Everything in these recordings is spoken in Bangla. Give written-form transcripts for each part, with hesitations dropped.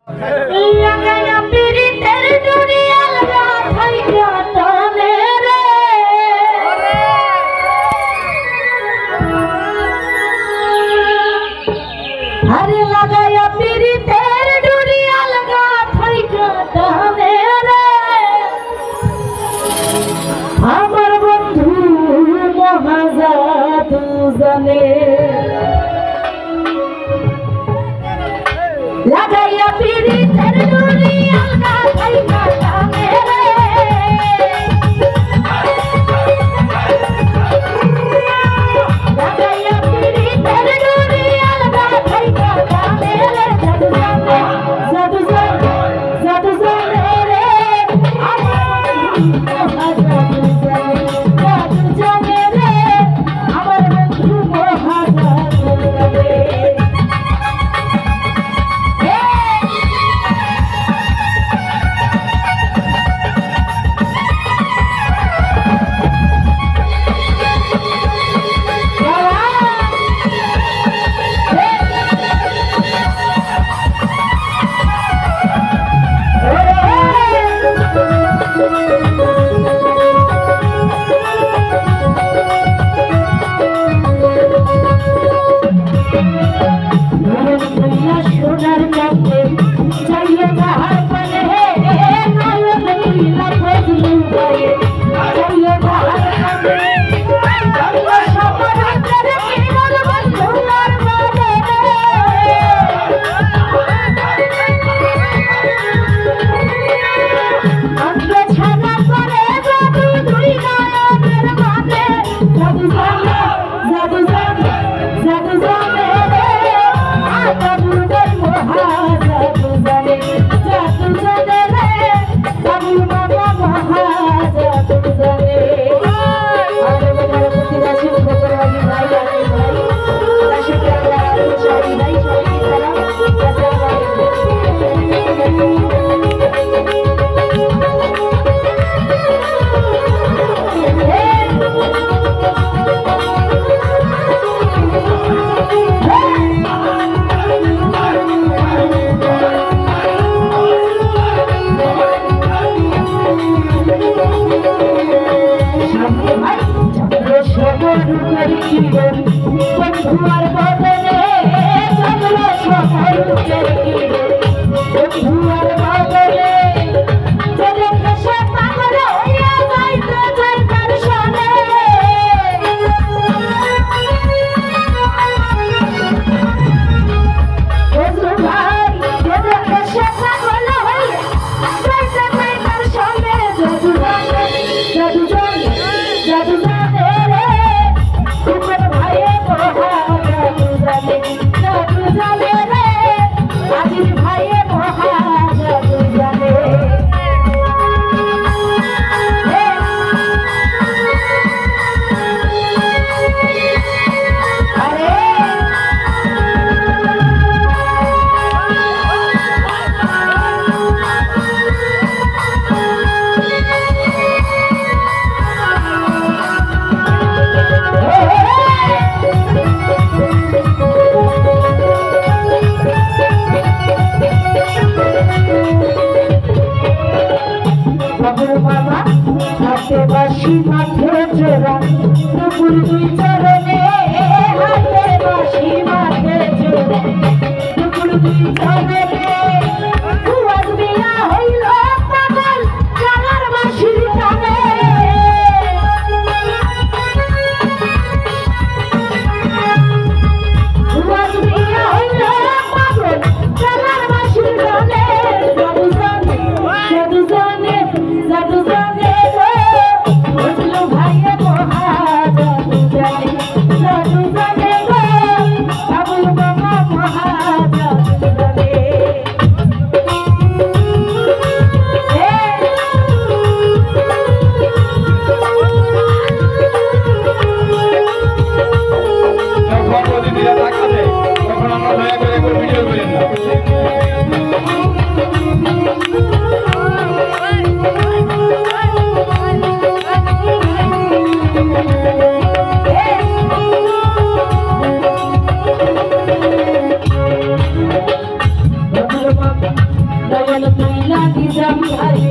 लगाया पीरी तेरे डोरी अलगा भाई काटा मेरे लगाया पीरी तेरे डोरी अलगा भाई काटा मेरे जादू जाने रे जादू जाने रे আমার বন্ধু মহাজাদু জানে বাসি মাঠে জোড়া দুপুর দুই চরণে হাতে বাসি মাঠে জোড়া দুপুর দুই চরণে দুয়ার বিয়া হইল পাগল জানার বাসির টানে দুয়ার বিয়া হইল পাগল জানার বাসির টানে জাদু জানে জাদু জানে ভাইয়ে মহাজাদু জানে দয়াল তুই লাগি যাবি হারে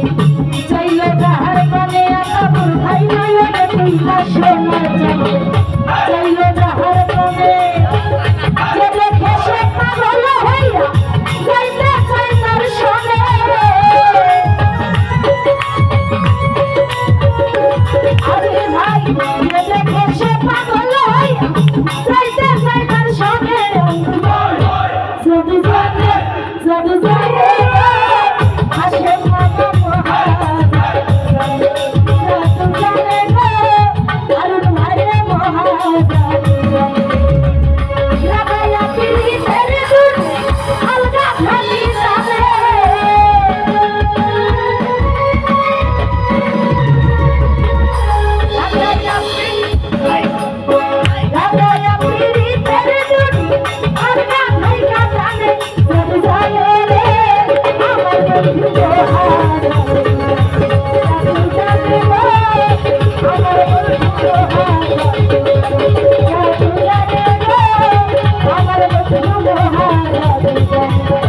চাইলে যাহার মনে আকাবুর খাই নয়নে তুই না সোনার যাবে চাইলে যাহার মনে যে দেখে সে পাগল হইয়া যাইতে চাই তার সনে আরে ভাই যে দেখে সে পাগল হইয়া যাইতে চাই তার সনে যদি জানে যদি জানে আসে মামা আমার